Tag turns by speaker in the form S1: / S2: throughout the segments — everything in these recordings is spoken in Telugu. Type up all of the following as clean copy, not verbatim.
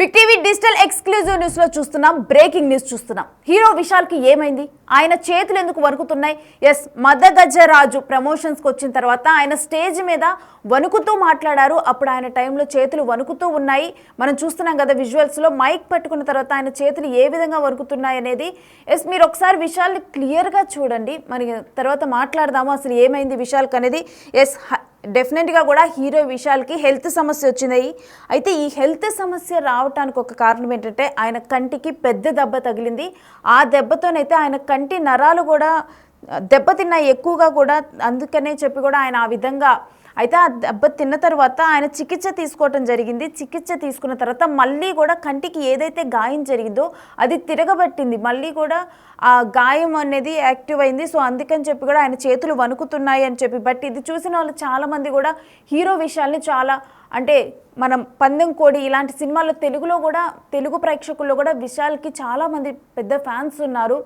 S1: Big TV digital exclusive news లో చూస్తున్నాం. బ్రేకింగ్ న్యూస్ చూస్తున్నాం. హీరో విశాల్ కి ఏమైంది? ఆయన చేతులు ఎందుకు వణుకుతున్నాయి? ఎస్, మదగజరాజు ప్రమోషన్స్ కి వచ్చిన తర్వాత ఆయన స్టేజ్ మీద వణుకుతూ మాట్లాడారు. అప్పుడు ఆయన టైంలో చేతులు వణుకుతూ ఉన్నాయి. మనం చూస్తున్నాం కదా విజువల్స్ లో. మైక్ పట్టుకున్న తర్వాత ఆయన చేతులు ఏ విధంగా వణుకుతున్నాయి అనేది. ఎస్, మీరు ఒకసారి విశాల్ని క్లియర్ గా చూడండి. మరి తర్వాత మాట్లాడదాము అసలు ఏమైంది విశాల్కి అనేది. ఎస్, డెఫినెట్గా కూడా హీరో విశాల్కి హెల్త్ సమస్య వచ్చినాయి. అయితే ఈ హెల్త్ సమస్య రావటానికి ఒక కారణం ఏంటంటే ఆయన కంటికి పెద్ద దెబ్బ తగిలింది. ఆ దెబ్బతోనైతే ఆయన కంటి నరాలు కూడా దెబ్బతిన్నాయి ఎక్కువగా కూడా. అందుకనే చెప్పి కూడా ఆయన ఆ విధంగా అయితే ఆ దెబ్బ తిన్న తర్వాత ఆయన చికిత్స తీసుకోవటం జరిగింది. చికిత్స తీసుకున్న తర్వాత మళ్ళీ కూడా కంటికి ఏదైతే గాయం జరిగిందో అది తిరగబట్టింది. మళ్ళీ కూడా ఆ గాయం అనేది యాక్టివ్ అయింది. సో అందుకని చెప్పి కూడా ఆయన చేతులు వణుకుతున్నాయి అని చెప్పి. బట్ ఇది చూసిన వాళ్ళు చాలామంది కూడా హీరో విషయాల్ని చాలా అంటే మనం పందెం కోడి ఇలాంటి సినిమాల్లో తెలుగులో కూడా తెలుగు ప్రేక్షకుల్లో కూడా విశాల్కి చాలామంది పెద్ద ఫ్యాన్స్ ఉన్నారు.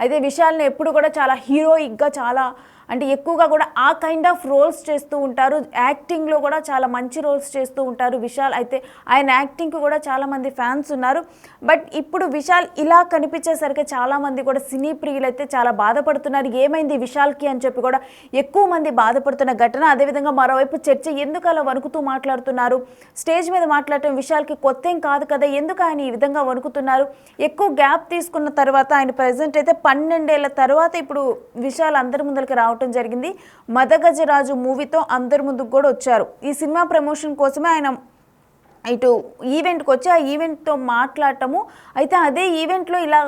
S1: అయితే విశాల్ని ఎప్పుడు కూడా చాలా హీరోయిక్గా చాలా అంటే ఎక్కువగా కూడా ఆ కైండ్ ఆఫ్ రోల్స్ చేస్తూ ఉంటారు. యాక్టింగ్లో కూడా చాలా మంచి రోల్స్ చేస్తూ ఉంటారు విశాల్. అయితే ఆయన యాక్టింగ్కి కూడా చాలామంది ఫ్యాన్స్ ఉన్నారు. బట్ ఇప్పుడు విశాల్ ఇలా కనిపించేసరికి చాలామంది కూడా సినీ ప్రియులు అయితే చాలా బాధపడుతున్నారు. ఏమైంది విశాల్కి అని చెప్పి కూడా ఎక్కువ మంది బాధపడుతున్న ఘటన. అదేవిధంగా మరోవైపు చర్చ ఎందుకు అలా వణుకుతూ మాట్లాడుతున్నారు? స్టేజ్ మీద మాట్లాడటం విశాల్కి కొత్త ఏం కాదు కదా, ఎందుకు ఆయన ఈ విధంగా వణుకుతున్నారు? ఎక్కువ గ్యాప్ తీసుకున్న తర్వాత ఆయన ప్రజెంట్ అయితే 12 ఏళ్ల తర్వాత ఇప్పుడు విశాల్ అందరి ముందరికి రావటం జరిగింది. మదగజరాజు మూవీతో అందరి ముందుకు కూడా వచ్చారు. ఈ సినిమా ప్రమోషన్ కోసమే ఆయన ఇటు ఈవెంట్కి వచ్చి ఆ ఈవెంట్తో మాట్లాడటము. అయితే అదే ఈవెంట్లో ఇలా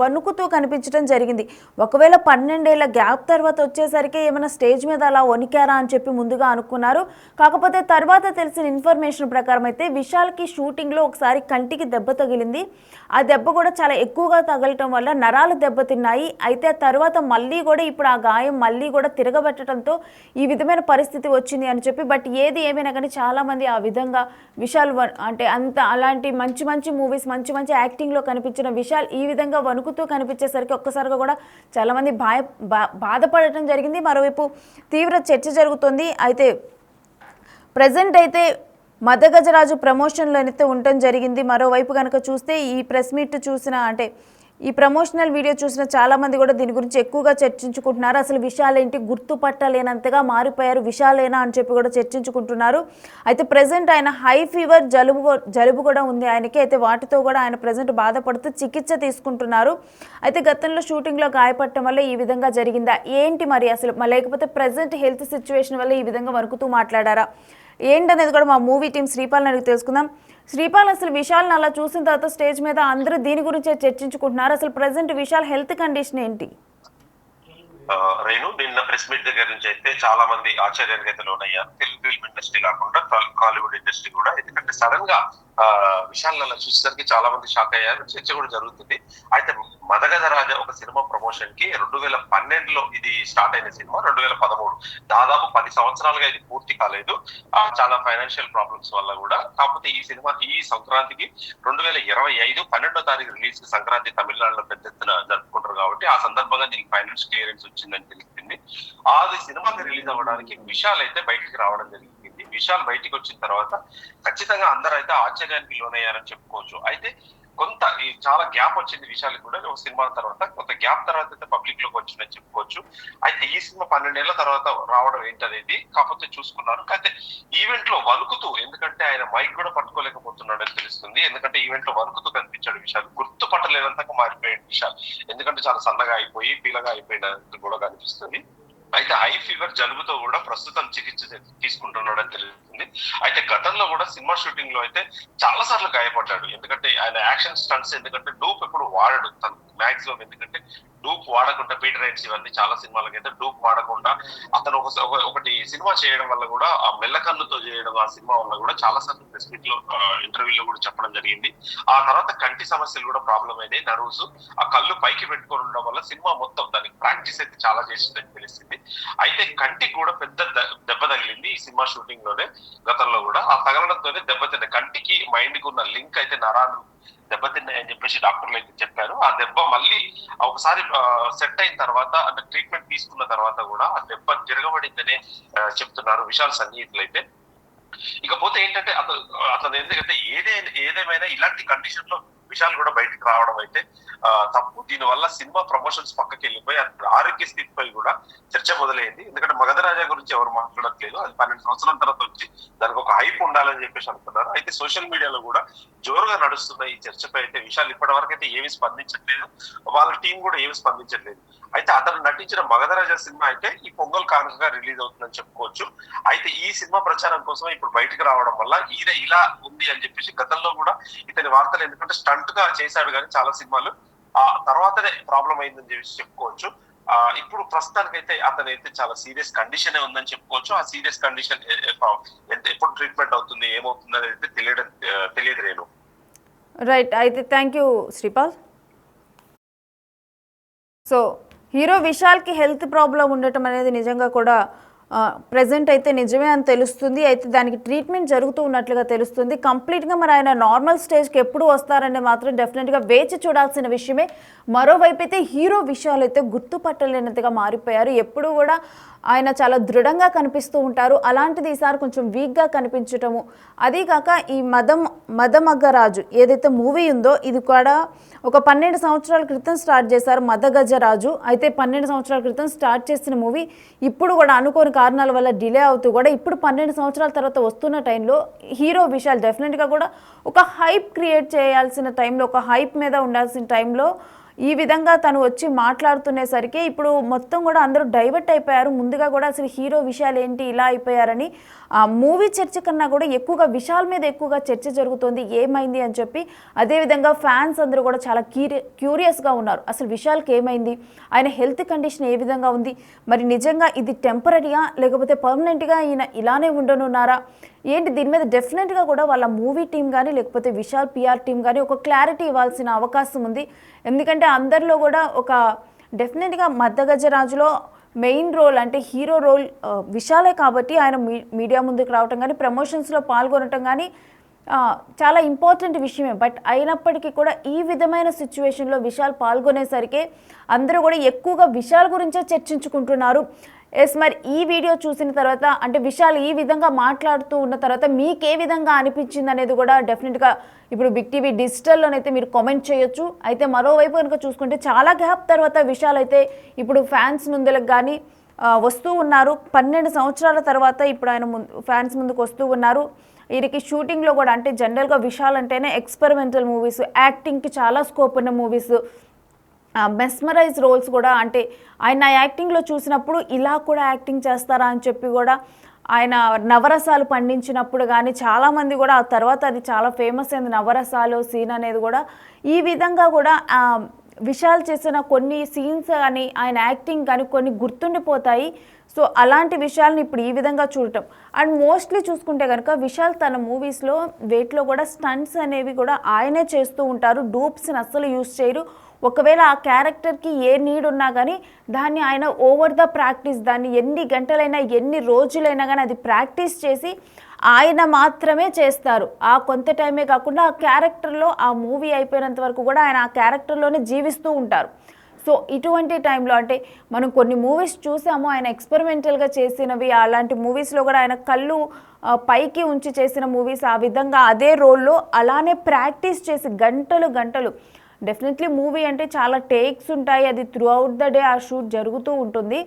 S1: వణుకుతూ కనిపించడం జరిగింది. ఒకవేళ 12 ఏళ్ల గ్యాప్ తర్వాత వచ్చేసరికి ఏమైనా స్టేజ్ మీద అలా వణికారా అని చెప్పి ముందుగా అనుకున్నారు. కాకపోతే తర్వాత తెలిసిన ఇన్ఫర్మేషన్ ప్రకారం అయితే విశాల్కి షూటింగ్లో ఒకసారి కంటికి దెబ్బ తగిలింది. ఆ దెబ్బ కూడా చాలా ఎక్కువగా తగలటం వల్ల నరాలు దెబ్బతిన్నాయి. అయితే తర్వాత మళ్ళీ కూడా ఇప్పుడు ఆ గాయం మళ్ళీ కూడా తిరగబెట్టడంతో ఈ విధమైన పరిస్థితి వచ్చింది అని చెప్పి. బట్ ఏది ఏమైనా కానీ చాలామంది ఆ విధంగా విశాల్ అంటే అంత అలాంటి మంచి మంచి మూవీస్ మంచి మంచి యాక్టింగ్లో కనిపించిన విశాల్ ఈ విధంగా వణుకుతూ కనిపించేసరికి ఒక్కసారిగా కూడా చాలామంది బాధపడటం జరిగింది. మరోవైపు తీవ్ర చర్చ జరుగుతుంది. అయితే ప్రజెంట్ అయితే మదగజరాజు ప్రమోషన్లో అయితే ఉండటం జరిగింది. మరోవైపు కనుక చూస్తే ఈ ప్రెస్ మీట్ చూసిన అంటే ఈ ప్రమోషనల్ వీడియో చూసిన చాలామంది కూడా దీని గురించి ఎక్కువగా చర్చించుకుంటున్నారు. అసలు విశాల్ ఏంటి గుర్తుపట్టలేనంతగా మారిపోయారు విశాలేనా అని చెప్పి కూడా చర్చించుకుంటున్నారు. అయితే ప్రజెంట్ ఆయన హై ఫీవర్ జలుబు కూడా ఉంది ఆయనకి. అయితే వాటితో కూడా ఆయన ప్రజెంట్ బాధపడుతూ చికిత్స తీసుకుంటున్నారు. అయితే గతంలో షూటింగ్లో గాయపడటం వల్ల ఈ విధంగా జరిగిందా ఏంటి మరి అసలు, లేకపోతే ప్రజెంట్ హెల్త్ సిచ్యువేషన్ వల్ల ఈ విధంగా వణుకుతూ మాట్లాడారా ఏంటనేది కూడా మా మూవీ టీం శ్రీపాల్ అడిగి తెలుసుకుందాం. శ్రీపాల్, అసలు విశాల్ని అలా చూసిన తర్వాత స్టేజ్ మీద అందరూ దీని గురించే చర్చించుకుంటున్నారు. అసలు ప్రజెంట్ విశాల్ హెల్త్ కండిషన్ ఏంటి?
S2: రేణు, నిన్న ప్రెస్ మీట్ దగ్గర నుంచి అయితే చాలా మంది ఆశ్చర్యానికి అయితే లోనయ్యారు. తెలుగు ఫిల్మ్ ఇండస్ట్రీ కాకుండా హాలీవుడ్ ఇండస్ట్రీ కూడా. ఎందుకంటే సడన్ గా విశాల్ అలా చూసేసరికి చాలా మంది షాక్ అయ్యారు. చర్చ కూడా జరుగుతుంది. అయితే మదగజరాజ ఒక సినిమా ప్రమోషన్ కి 2012లో ఇది స్టార్ట్ అయిన సినిమా 2013 దాదాపు 10 సంవత్సరాలుగా ఇది పూర్తి కాలేదు. చాలా ఫైనాన్షియల్ ప్రాబ్లమ్స్ వల్ల కూడా. కాకపోతే ఈ సినిమా ఈ సంక్రాంతికి 2025 12వ తారీఖు రిలీజ్ కి సంక్రాంతి తమిళనాడులో పెద్ద ఎత్తున జరుపుకుంటారు కాబట్టి ఆ సందర్భంగా దీనికి ఫైనాన్స్ క్లియరెన్స్ వచ్చిందని తెలిసింది. అది సినిమాకి రిలీజ్ అవ్వడానికి విశాల్ అయితే బయటికి రావడం జరిగింది. విశాల్ బయటికి వచ్చిన తర్వాత ఖచ్చితంగా అందరూ అయితే ఆశ్చర్యానికి లోనయ్యారని చెప్పుకోవచ్చు. అయితే కొంత చాలా గ్యాప్ వచ్చింది విశాల్ కూడా. ఒక సినిమా తర్వాత కొంత గ్యాప్ తర్వాత అయితే పబ్లిక్ లోకి వచ్చిందని చెప్పుకోవచ్చు. అయితే ఈ సినిమా 12 ఏళ్ల తర్వాత రావడం ఏంటనేది కాకపోతే చూసుకున్నారు. అయితే ఈవెంట్ లో వణుకుతూ, ఎందుకంటే ఆయన మైక్ కూడా పట్టుకోలేకపోతున్నాడని తెలుస్తుంది. ఎందుకంటే ఈవెంట్ లో వణుకుతూ కనిపించాడు విశాల్. గుర్తుపట్టలేనంతగా మారిపోయాడు విశాల్. ఎందుకంటే చాలా సన్నగా అయిపోయి పీలగా అయిపోయినట్టు కూడా కనిపిస్తుంది. అయితే హై ఫీవర్ జలుబుతో కూడా ప్రస్తుతం చికిత్స తీసుకుంటున్నాడని తెలుస్తుంది. అయితే గతంలో కూడా సినిమా షూటింగ్ లో అయితే చాలా సార్లు గాయపడ్డాడు. ఎందుకంటే ఆయన యాక్షన్ స్టంట్స్, ఎందుకంటే డూప్ ఎప్పుడు వాడడు తను మాక్సిమం. ఎందుకంటే డూప్ వాడకుండా పీటర్ రైట్స్ ఇవన్నీ చాలా సినిమాలకి అయితే డూప్ వాడకుండా అతను ఒకటి సినిమా చేయడం వల్ల కూడా ఆ మెల్లకన్నుతో చేయడం ఆ సినిమా వల్ల కూడా చాలా సార్లు ప్రెస్ మీట్ లో ఇంటర్వ్యూలో కూడా చెప్పడం జరిగింది. ఆ తర్వాత కంటి సమస్యలు కూడా ప్రాబ్లం అయినాయి. నర్వ్స్ ఆ కళ్ళు పైకి పెట్టుకొని ఉండడం వల్ల సినిమా మొత్తం దానికి ప్రాక్టీస్ అయితే చాలా చేసిందని తెలిసింది. అయితే కంటికి కూడా పెద్ద దెబ్బ తగిలింది ఈ సినిమా షూటింగ్ లోనే. గతంలో కూడా ఆ తగలడంతోనే దెబ్బతిన్న కంటికి మైండ్ కి ఉన్న లింక్ అయితే నరాలు దెబ్బతిన్నాయని చెప్పేసి డాక్టర్లు అయితే చెప్పారు. ఆ దెబ్బ మళ్ళీ ఒకసారి సెట్ అయిన తర్వాత అంటే ట్రీట్మెంట్ తీసుకున్న తర్వాత కూడా ఆ దెబ్బ తిరగబడిందనే చెప్తున్నారు విశాల్ సన్నిహితులు అయితే. ఇకపోతే ఏంటంటే అతను ఎందుకంటే ఏదేమైనా ఇలాంటి కండిషన్ లో విషయాలు కూడా బయటకు రావడం అయితే తప్పు. దీనివల్ల సినిమా ప్రమోషన్స్ పక్కకి వెళ్ళిపోయి ఆరోగ్య స్థితిపై కూడా చర్చ మొదలైంది. ఎందుకంటే మగధ రాజా గురించి ఎవరు మాట్లాడట్లేదు. అది 12 సంవత్సరాల తర్వాత వచ్చి దానికి ఒక హైప్ ఉండాలని చెప్పేసి అనుకున్నారు. అయితే సోషల్ మీడియాలో కూడా జోరుగా నడుస్తున్న ఈ చర్చపై అయితే విషయాలు ఇప్పటి వరకు అయితే ఏమి స్పందించట్లేదు. వాళ్ళ టీం కూడా ఏమి స్పందించట్లేదు. అయితే అతను నటించిన మగధ రాజా సినిమా అయితే ఈ పొంగల్ కానుకగా రిలీజ్ అవుతుందని చెప్పుకోవచ్చు. అయితే ఈ సినిమా ప్రచారం కోసం ఇప్పుడు బయటకు రావడం వల్ల ఈయన ఇలా ఉంది అని చెప్పేసి గతంలో కూడా ఇతని వార్తలు ఎందుకంటే స్టంట్ గా చేశాడు కానీ చాలా సినిమాలు ఆ తర్వాతనే ప్రాబ్లం అయిందని చెప్పేసి చెప్పుకోవచ్చు. ఇప్పుడు ప్రస్తుతానికైతే అతనైతే చాలా సీరియస్ కండిషన్ ఉందని చెప్పుకోవచ్చు. ఆ సీరియస్ కండిషన్ ఎప్పుడు ట్రీట్మెంట్ అవుతుంది ఏమవుతుంది అనేది తెలియదు రేణు.
S1: రైట్, అయితే thank you Sripal. So hero విశాల్కి హెల్త్ ప్రాబ్లం ఉండటం అనేది నిజంగా కూడా ప్రెజెంట్ అయితే నిజమే అని తెలుస్తుంది. అయితే దానికి ట్రీట్మెంట్ జరుగుతూ ఉన్నట్లుగా తెలుస్తుంది. కంప్లీట్గా మరి ఆయన నార్మల్ స్టేజ్కి ఎప్పుడు వస్తారనే మాత్రం డెఫినెట్గా వేచి చూడాల్సిన విషయమే. మరోవైపు అయితే హీరో విషయాలు అయితే గుర్తుపట్టలేనంతగా మారిపోయారు. ఎప్పుడు కూడా ఆయన చాలా దృఢంగా కనిపిస్తూ ఉంటారు. అలాంటిది ఈసారి కొంచెం వీక్గా కనిపించటము, అదీకాక ఈ మదమగ్గరాజు ఏదైతే మూవీ ఉందో ఇది కూడా ఒక 12 సంవత్సరాల క్రితం స్టార్ట్ చేశారు మదగజరాజు. అయితే 12 సంవత్సరాల క్రితం స్టార్ట్ చేసిన మూవీ ఇప్పుడు కూడా అనుకోని కారణాల వల్ల డిలే అవుతూ కూడా ఇప్పుడు 12 సంవత్సరాల తర్వాత వస్తున్న టైంలో హీరో విషయాలు డెఫినెట్గా కూడా ఒక హైప్ క్రియేట్ చేయాల్సిన టైంలో, ఒక హైప్ మీద ఉండాల్సిన టైంలో ఈ విధంగా తను వచ్చి మాట్లాడుతునేసరికి ఇప్పుడు మొత్తం కూడా అందరూ డైవర్ట్ అయిపోయారు. ముందుగా కూడా అసలు హీరో విషయాలు ఏంటి ఇలా అయిపోయారని మూవీ చర్చ కన్నా కూడా ఎక్కువగా విషయాల మీద ఎక్కువగా చర్చ జరుగుతోంది, ఏమైంది అని చెప్పి. అదేవిధంగా ఫ్యాన్స్ అందరూ కూడా చాలా క్యూరియస్గా ఉన్నారు, అసలు విషయాలకు ఏమైంది, ఆయన హెల్త్ కండిషన్ ఏ విధంగా ఉంది, మరి నిజంగా ఇది టెంపరీగా లేకపోతే పర్మనెంట్గా ఈయన ఇలానే ఉండనున్నారా ఏంటి, దీని మీద డెఫినెట్గా కూడా వాళ్ళ మూవీ టీం కానీ లేకపోతే విశాల్ పిఆర్ టీం కానీ ఒక క్లారిటీ ఇవ్వాల్సిన అవకాశం ఉంది. ఎందుకంటే అందరిలో కూడా ఒక డెఫినెట్గా మద్దగజరాజులో మెయిన్ రోల్ అంటే హీరో రోల్ విశాలే కాబట్టి ఆయన మీడియా ముందుకు రావటం కానీ ప్రమోషన్స్లో పాల్గొనటం కానీ చాలా ఇంపార్టెంట్ విషయమే. బట్ అయినప్పటికీ కూడా ఈ విధమైన సిచ్యువేషన్లో విశాల్ పాల్గొనేసరికి అందరూ కూడా ఎక్కువగా విశాల్ గురించే చర్చించుకుంటున్నారు. ఎస్, మరి ఈ వీడియో చూసిన తర్వాత అంటే విశాల్ ఈ విధంగా మాట్లాడుతూ ఉన్న తర్వాత మీకు ఏ విధంగా అనిపించింది అనేది కూడా డెఫినెట్గా ఇప్పుడు బిగ్ టీవీ డిజిటల్లోనైతే మీరు కామెంట్ చేయొచ్చు. అయితే మరోవైపు కనుక చూసుకుంటే చాలా గ్యాప్ తర్వాత విశాల్ అయితే ఇప్పుడు ఫ్యాన్స్ ముందులకు కానీ వస్తూ ఉన్నారు. 12 సంవత్సరాల తర్వాత ఇప్పుడు ఆయన ఫ్యాన్స్ ముందుకు వస్తూ ఉన్నారు. వీరికి షూటింగ్లో కూడా అంటే జనరల్గా విశాల్ అంటేనే ఎక్స్పెరిమెంటల్ మూవీస్, యాక్టింగ్కి చాలా స్కోప్ ఉన్న మూవీస్, మెస్మరైజ్ రోల్స్ కూడా అంటే ఆయన యాక్టింగ్లో చూసినప్పుడు ఇలా కూడా యాక్టింగ్ చేస్తారా అని చెప్పి కూడా ఆయన నవరసాలు పండించినప్పుడు కానీ చాలామంది కూడా ఆ తర్వాత అది చాలా ఫేమస్ అయింది నవరసాలు సీన్ అనేది కూడా. ఈ విధంగా కూడా విశాల్ చేసిన కొన్ని సీన్స్ కానీ ఆయన యాక్టింగ్ కానీ కొన్ని గుర్తుండిపోతాయి. సో అలాంటి విషయాలను ఇప్పుడు ఈ విధంగా చూడటం అండ్ మోస్ట్లీ చూసుకుంటే కనుక విశాల్ తన మూవీస్లో వేట్లో కూడా స్టంట్స్ అనేవి కూడా ఆయనే చేస్తూ ఉంటారు. డూప్స్ని అస్సలు యూజ్ చేయరు. ఒకవేళ ఆ క్యారెక్టర్కి ఏ నీడ్ ఉన్నా కానీ దాన్ని ఆయన ఓవర్ ద ప్రాక్టీస్, దాన్ని ఎన్ని గంటలైనా ఎన్ని రోజులైనా కానీ అది ప్రాక్టీస్ చేసి ఆయన మాత్రమే చేస్తారు. ఆ కొంత టైమే కాకుండా ఆ క్యారెక్టర్లో ఆ మూవీ అయిపోయినంత వరకు కూడా ఆయన ఆ క్యారెక్టర్లోనే జీవిస్తూ ఉంటారు. సో ఇటువంటి టైంలో అంటే మనం కొన్ని మూవీస్ చూసాము ఆయన ఎక్స్పెరిమెంటల్గా చేసినవి, అలాంటి మూవీస్లో కూడా ఆయన కళ్ళు పైకి ఉంచి చేసిన మూవీస్, ఆ విధంగా అదే రోల్లో అలానే ప్రాక్టీస్ చేసి గంటలు డెఫినెట్లీ మూవీ అంటే చాలా టేక్స్ ఉంటాయి, అది త్రూ అవుట్ ద డే ఆ షూట్ జరుగుతూ ఉంటుంది.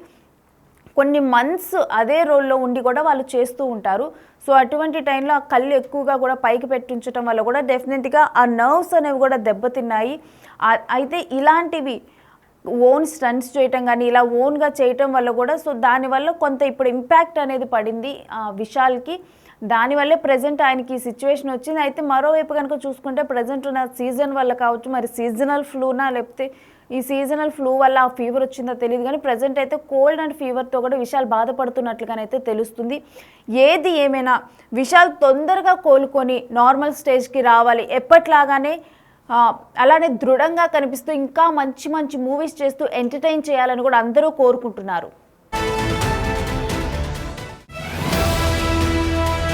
S1: కొన్ని మంత్స్ అదే రోల్లో ఉండి కూడా వాళ్ళు చేస్తూ ఉంటారు. సో అటువంటి టైంలో ఆ కళ్ళు ఎక్కువగా కూడా పైకి పెట్టించడం వల్ల కూడా డెఫినెట్గా ఆ నర్వ్స్ అనేవి కూడా దెబ్బతిన్నాయి. అయితే ఇలాంటివి ఓన్ స్టంట్స్ చేయటం కానీ ఇలా ఓన్గా చేయటం వల్ల కూడా సో దానివల్ల కొంత ఇప్పుడు ఇంపాక్ట్ అనేది పడింది విశాల్కి. దానివల్లే ప్రజెంట్ ఆయనకి ఈ సిచ్యువేషన్ వచ్చింది. అయితే మరోవైపు కనుక చూసుకుంటే ప్రజెంట్ ఉన్న సీజన్ వల్ల కావచ్చు, మరి సీజనల్ ఫ్లూనా లేకపోతే ఈ సీజనల్ ఫ్లూ వల్ల ఆ ఫీవర్ వచ్చిందో తెలియదు కానీ ప్రజెంట్ అయితే కోల్డ్ అండ్ ఫీవర్తో కూడా విశాల్ బాధపడుతున్నట్లుగానైతే తెలుస్తుంది. ఏది ఏమైనా విశాల్ తొందరగా కోలుకొని నార్మల్ స్టేజ్కి రావాలి, ఎప్పట్లాగానే అలానే దృఢంగా కనిపిస్తూ ఇంకా మంచి మూవీస్ చేస్తూ ఎంటర్టైన్ చేయాలని కూడా అందరూ కోరుకుంటున్నారు.